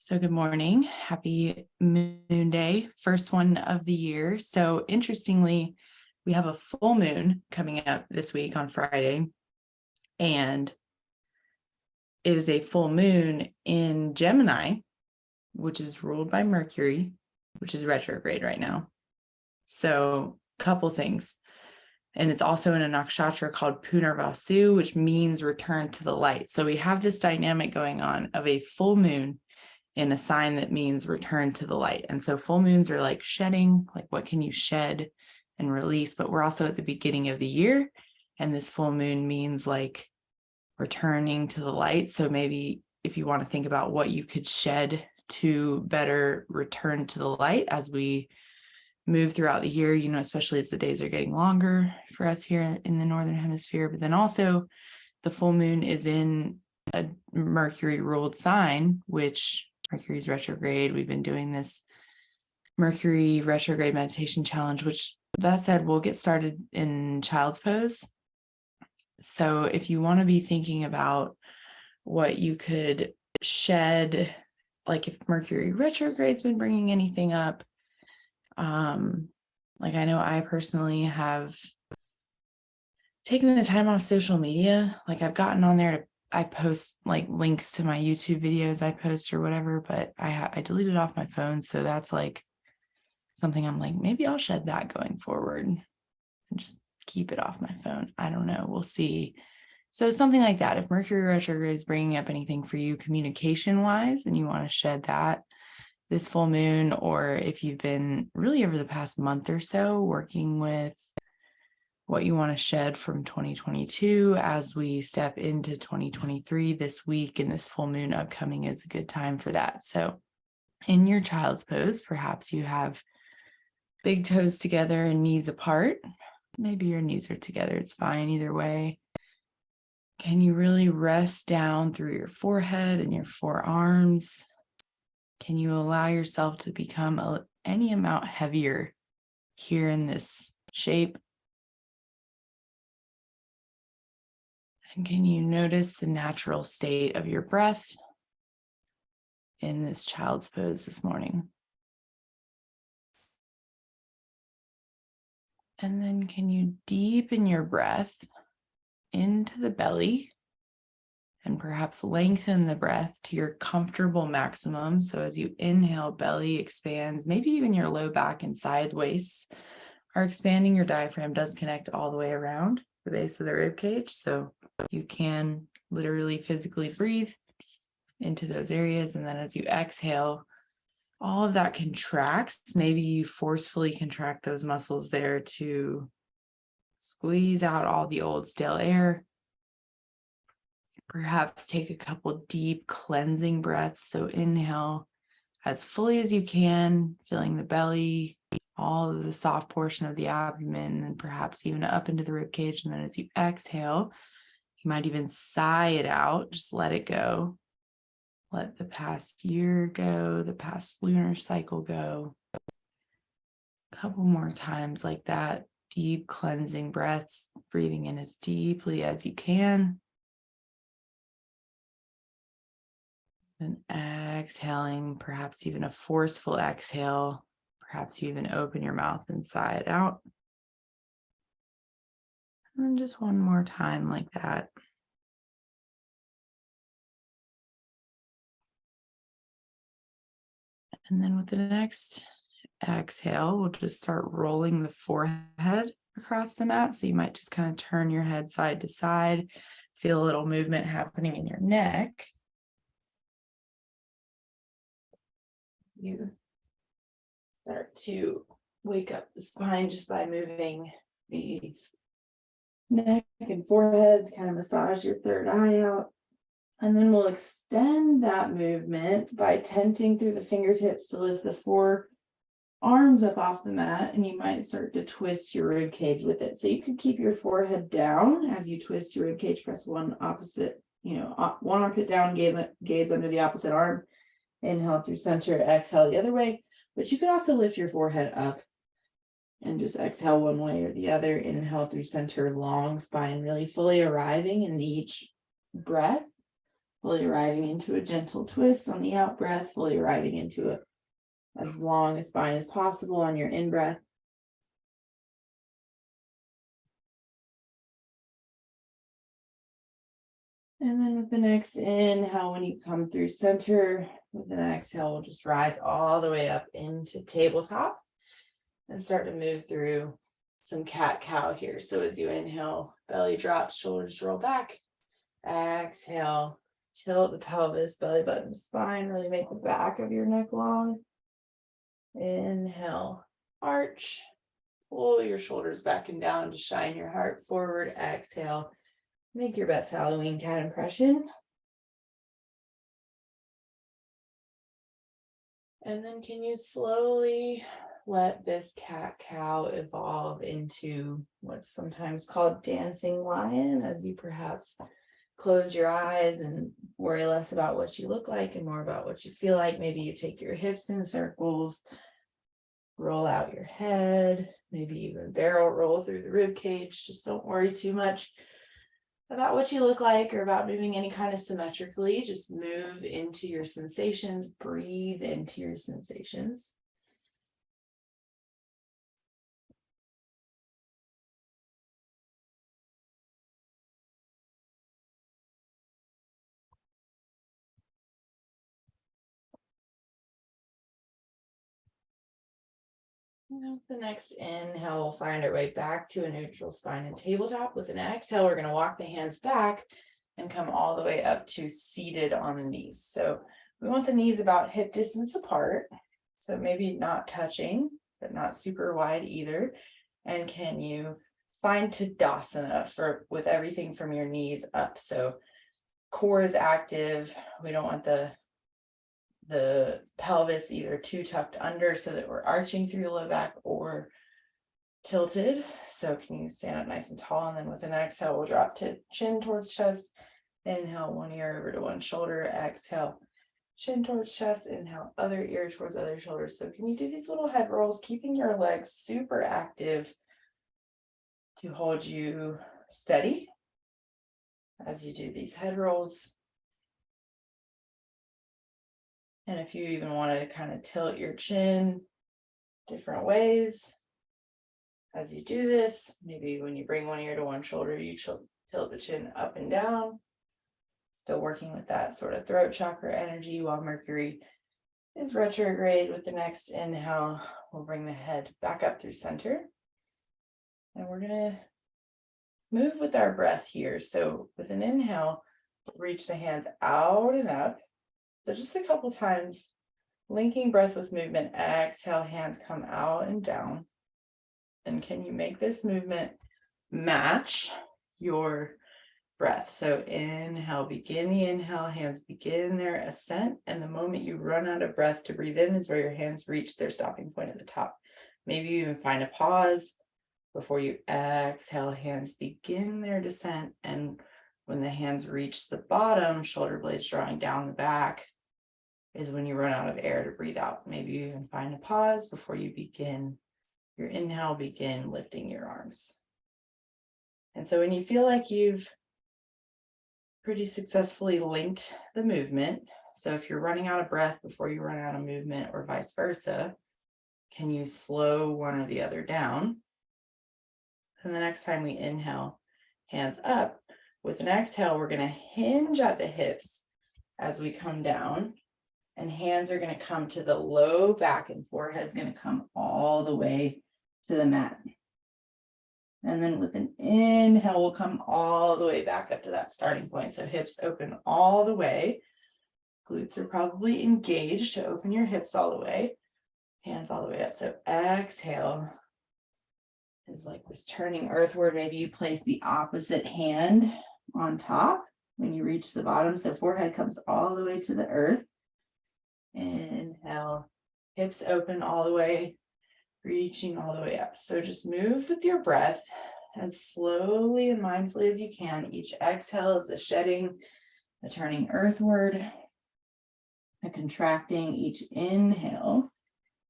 So good morning. Happy Moon Day, first one of the year. So interestingly, we have a full moon coming up this week on Friday, and it is a full moon in Gemini, which is ruled by Mercury, which is retrograde right now. So a couple things. And it's also in a nakshatra called Punarvasu, which means return to the light. So we have this dynamic going on of a full moon in a sign that means return to the light. And so full moons are like shedding, like what can you shed and release? But we're also at the beginning of the year, and this full moon means like returning to the light. So maybe if you want to think about what you could shed to better return to the light as we move throughout the year, especially as the days are getting longer for us here in the Northern Hemisphere. But then also the full moon is in a Mercury ruled sign, which Mercury's retrograde. We've been doing this Mercury retrograde meditation challenge, which that said, we'll get started in child's pose. So if you want to be thinking about what you could shed, like if Mercury retrograde's been bringing anything up, like I know I personally have taken the time off social media. Like I've gotten on there I post like links to my YouTube videos I post or whatever, but I deleted off my phone. So that's like something I'm like, maybe I'll shed that going forward and just keep it off my phone. I don't know. We'll see. So something like that. If Mercury retrograde is bringing up anything for you communication wise, and you want to shed that this full moon, or if you've been really over the past month or so working with what you want to shed from 2022 as we step into 2023 this week, and this full moon upcoming is a good time for that. So in your child's pose, perhaps you have big toes together and knees apart. Maybe your knees are together. It's fine either way. Can you really rest down through your forehead and your forearms? Can you allow yourself to become any amount heavier here in this shape? And can you notice the natural state of your breath in this child's pose this morning? And then can you deepen your breath into the belly and perhaps lengthen the breath to your comfortable maximum. So as you inhale, belly expands, maybe even your low back and side wastes are expanding. Your diaphragm does connect all the way around the base of the rib cage. So you can literally physically breathe into those areas. And then as you exhale, all of that contracts. Maybe you forcefully contract those muscles there to squeeze out all the old stale air. Perhaps take a couple deep cleansing breaths. So inhale as fully as you can, filling the belly, all of the soft portion of the abdomen, and perhaps even up into the rib cage. And then as you exhale, you might even sigh it out. Just let it go. Let the past year go, the past lunar cycle go. A couple more times like that. Deep cleansing breaths, breathing in as deeply as you can. And exhaling, perhaps even a forceful exhale. Perhaps you even open your mouth and sigh it out. And then just one more time like that. And then with the next exhale, we'll just start rolling the forehead across the mat. So you might just kind of turn your head side to side, feel a little movement happening in your neck. You start to wake up the spine just by moving the neck and forehead, kind of massage your third eye out. And then we'll extend that movement by tenting through the fingertips to lift the forearms up off the mat, and you might start to twist your rib cage with it. So you could keep your forehead down as you twist your rib cage, press one opposite, one armpit down, gaze under the opposite arm. Inhale through center, exhale the other way. But you could also lift your forehead up and just exhale one way or the other. Inhale through center, long spine, really fully arriving in each breath. Fully arriving into a gentle twist on the out breath, fully arriving into as long a spine as possible on your in breath. And then with the next inhale, when you come through center, with an exhale, we'll just rise all the way up into tabletop and start to move through some cat-cow here. So as you inhale, belly drops, shoulders roll back. Exhale, tilt the pelvis, belly button, spine, really make the back of your neck long. Inhale, arch, pull your shoulders back and down to shine your heart forward. Exhale, make your best Halloween cat impression. And then can you slowly let this cat-cow evolve into what's sometimes called dancing lion, as you perhaps close your eyes and worry less about what you look like and more about what you feel like. Maybe you take your hips in circles, roll out your head, maybe even barrel roll through the rib cage. Just don't worry too much about what you look like or about moving any kind of symmetrically. Just move into your sensations, breathe into your sensations. The next inhale, we'll find our way back to a neutral spine and tabletop. With an exhale, we're going to walk the hands back and come all the way up to seated on the knees. So we want the knees about hip distance apart. So maybe not touching, but not super wide either. And can you find Tadasana with everything from your knees up? So core is active. We don't want the pelvis either too tucked under so that we're arching through the low back or tilted. So can you stand up nice and tall, and then with an exhale, we'll drop to chin towards chest. Inhale, one ear over to one shoulder. Exhale, chin towards chest. Inhale, other ear towards other shoulder. So can you do these little head rolls, keeping your legs super active to hold you steady as you do these head rolls. And if you even want to kind of tilt your chin different ways as you do this, maybe when you bring one ear to one shoulder, you tilt the chin up and down. Still working with that sort of throat chakra energy while Mercury is retrograde. With the next inhale, we'll bring the head back up through center. And we're going to move with our breath here. So with an inhale, reach the hands out and up. So just a couple times, linking breath with movement. Exhale, hands come out and down. And can you make this movement match your breath? So inhale, begin the inhale, hands begin their ascent. And the moment you run out of breath to breathe in is where your hands reach their stopping point at the top. Maybe you even find a pause before you exhale, hands begin their descent. And when the hands reach the bottom, shoulder blades drawing down the back, is when you run out of air to breathe out. Maybe you even find a pause before you begin your inhale, begin lifting your arms. And so when you feel like you've pretty successfully linked the movement, so if you're running out of breath before you run out of movement or vice versa, can you slow one or the other down? And the next time we inhale, hands up. With an exhale, we're going to hinge at the hips as we come down. And hands are going to come to the low back and forehead's going to come all the way to the mat. And then with an inhale, we'll come all the way back up to that starting point. So hips open all the way. Glutes are probably engaged to open your hips all the way. Hands all the way up. So exhale is like this turning earthward. Maybe you place the opposite hand on top when you reach the bottom. So forehead comes all the way to the earth. Inhale, hips open all the way, reaching all the way up. So just move with your breath as slowly and mindfully as you can. Each exhale is a shedding, a turning earthward, a contracting. Each inhale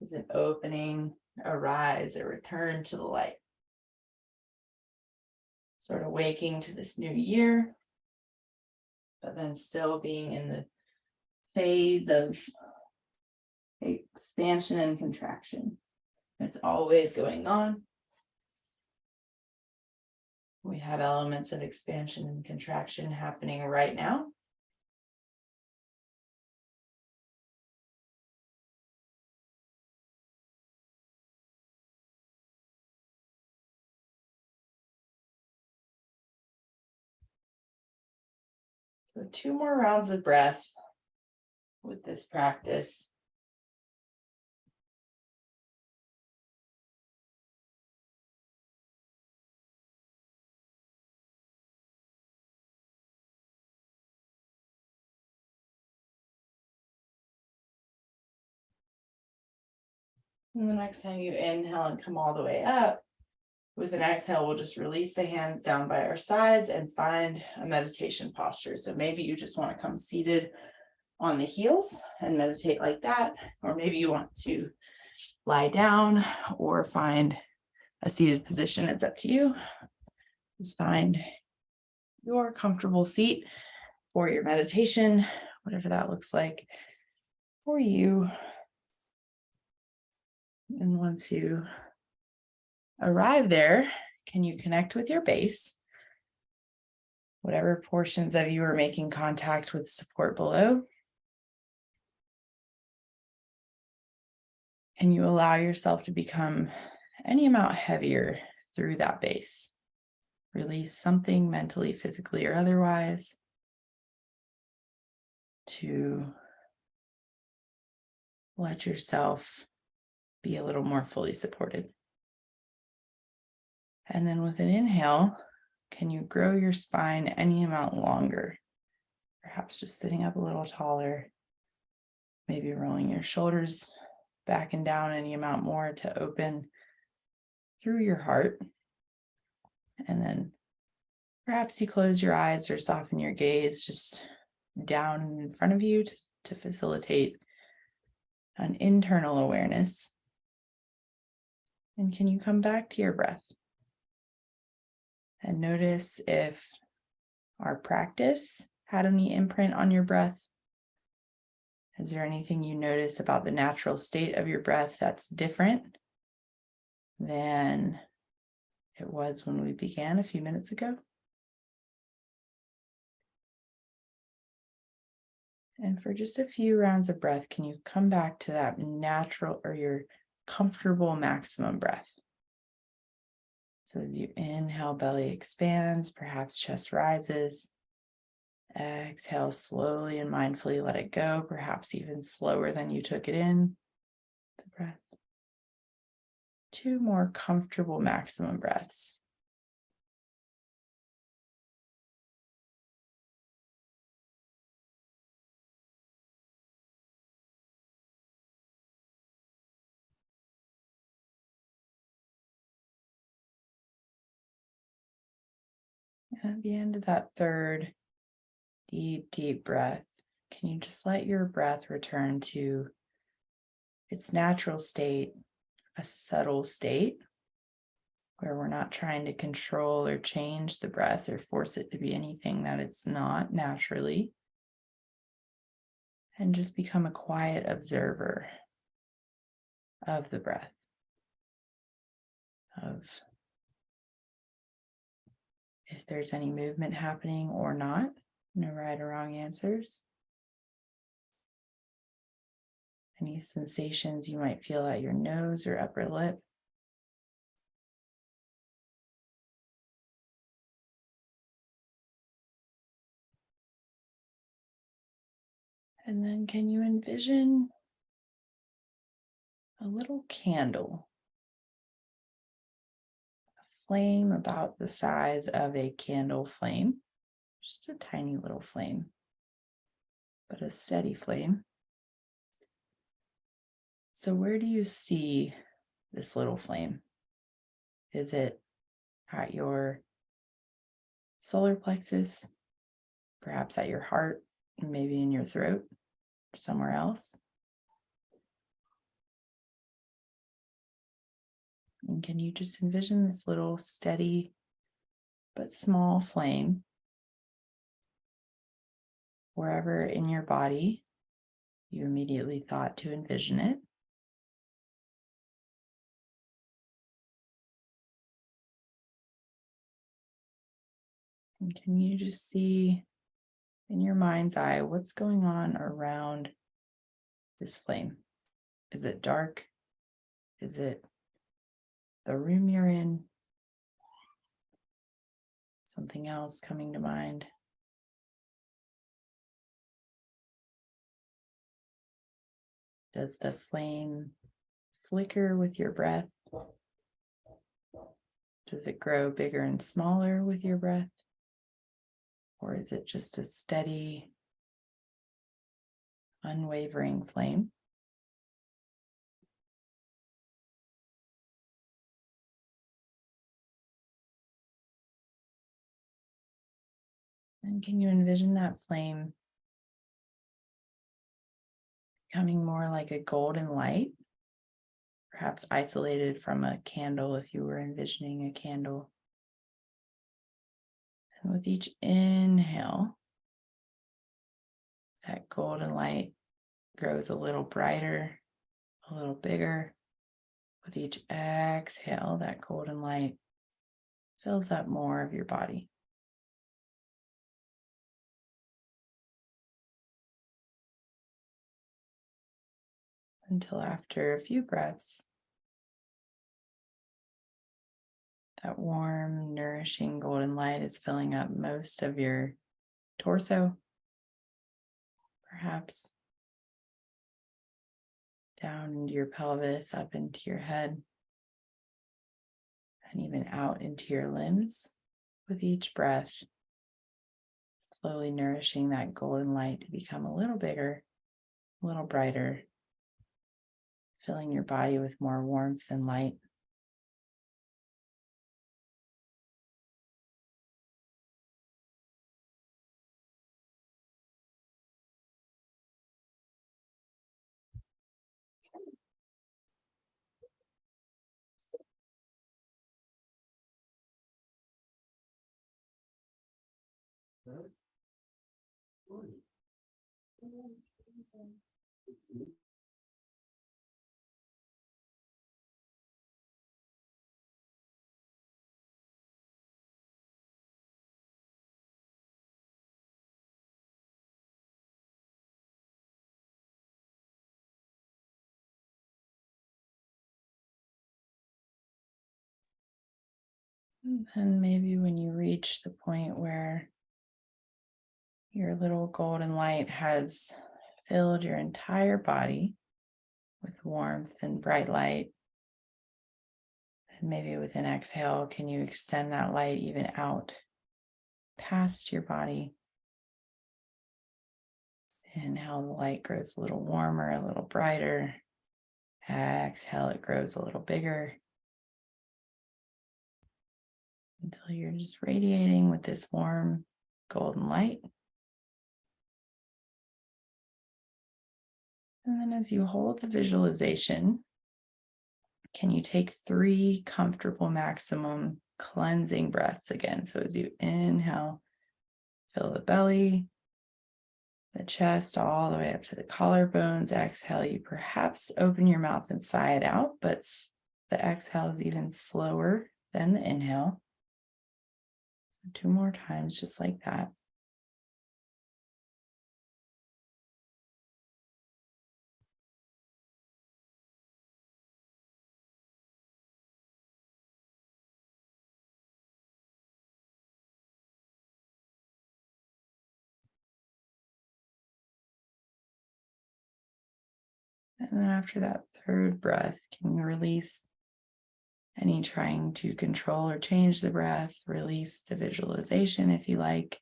is an opening, a rise, a return to the light. Sort of waking to this new year, but then still being in the phase of expansion and contraction. It's always going on. We have elements of expansion and contraction happening right now. So 2 more rounds of breath with this practice. And the next time you inhale and come all the way up, with an exhale, we'll just release the hands down by our sides and find a meditation posture. So maybe you just want to come seated on the heels and meditate like that, or maybe you want to lie down or find a seated position. It's up to you. Just find your comfortable seat for your meditation, whatever that looks like for you. And once you arrive there, can you connect with your base? Whatever portions of you are making contact with support below. And you allow yourself to become any amount heavier through that base. Release something mentally, physically, or otherwise to let yourself be a little more fully supported. And then with an inhale, can you grow your spine any amount longer? Perhaps just sitting up a little taller, maybe rolling your shoulders back and down any amount more to open through your heart. And then perhaps you close your eyes or soften your gaze just down in front of you to facilitate an internal awareness. And can you come back to your breath? And notice if our practice had any imprint on your breath. Is there anything you notice about the natural state of your breath that's different than it was when we began a few minutes ago? And for just a few rounds of breath, can you come back to that natural or your comfortable maximum breath? So as you inhale, belly expands, perhaps chest rises. Exhale slowly and mindfully, let it go, perhaps even slower than you took it in. The breath. 2 more comfortable maximum breaths. And at the end of that third deep breath, can you just let your breath return to its natural state, a subtle state, where we're not trying to control or change the breath or force it to be anything that it's not naturally, and just become a quiet observer of the breath, of if there's any movement happening or not. No right or wrong answers. Any sensations you might feel at your nose or upper lip. And then can you envision a little candle, a flame about the size of a candle flame, just a tiny little flame, but a steady flame. So where do you see this little flame? Is it at your solar plexus, perhaps at your heart, maybe in your throat, or somewhere else? And can you just envision this little steady but small flame wherever in your body you immediately thought to envision it. And can you just see in your mind's eye what's going on around this flame? Is it dark? Is it the room you're in? Something else coming to mind? Does the flame flicker with your breath? Does it grow bigger and smaller with your breath? Or is it just a steady, unwavering flame? And can you envision that flame becoming more like a golden light, perhaps isolated from a candle if you were envisioning a candle? And with each inhale, that golden light grows a little brighter, a little bigger. With each exhale, that golden light fills up more of your body. Until after a few breaths, that warm, nourishing golden light is filling up most of your torso, perhaps down into your pelvis, up into your head, and even out into your limbs. With each breath, slowly nourishing that golden light to become a little bigger, a little brighter, filling your body with more warmth and light. And maybe when you reach the point where your little golden light has filled your entire body with warmth and bright light, and maybe with an exhale, can you extend that light even out past your body? Inhale, the light grows a little warmer, a little brighter. Exhale, it grows a little bigger until you're just radiating with this warm golden light. And then as you hold the visualization, can you take 3 comfortable maximum cleansing breaths again? So as you inhale, fill the belly, the chest, all the way up to the collarbones. Exhale, you perhaps open your mouth and sigh it out, but the exhale is even slower than the inhale. 2 more times, just like that. And then after that 3rd breath, can you release any trying to control or change the breath? Release the visualization if you like.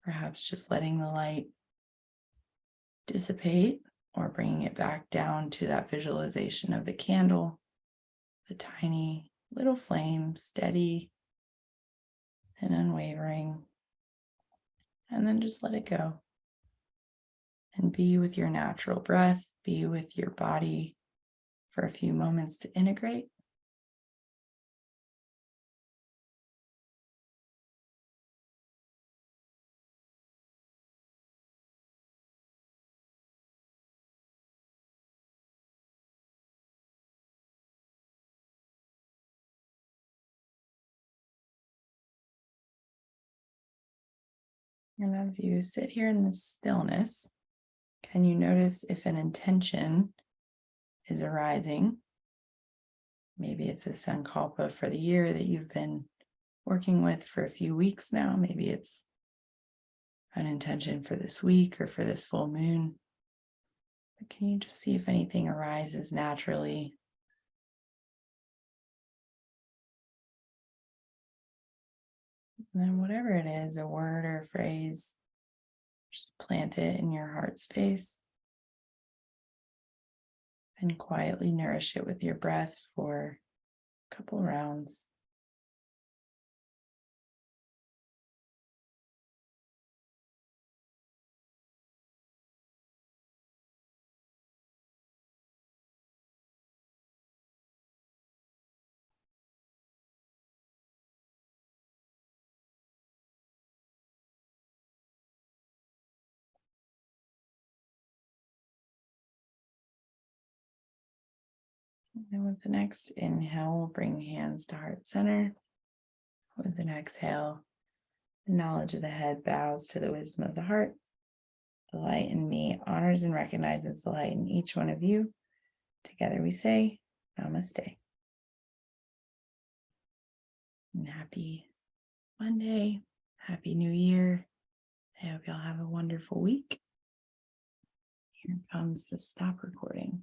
Perhaps just letting the light dissipate or bringing it back down to that visualization of the candle, the tiny little flame, steady and unwavering. And then just let it go. And be with your natural breath, be with your body for a few moments to integrate. And as you sit here in the stillness, can you notice if an intention is arising? Maybe it's a sankalpa for the year that you've been working with for a few weeks now. Maybe it's an intention for this week or for this full moon. But can you just see if anything arises naturally? And then whatever it is, a word or a phrase, just plant it in your heart space and quietly nourish it with your breath for a couple rounds. And with the next inhale, we'll bring hands to heart center. With an exhale, the knowledge of the head bows to the wisdom of the heart. The light in me honors and recognizes the light in each one of you. Together we say, Namaste. And happy Monday. Happy New Year. I hope y'all have a wonderful week. Here comes the stop recording.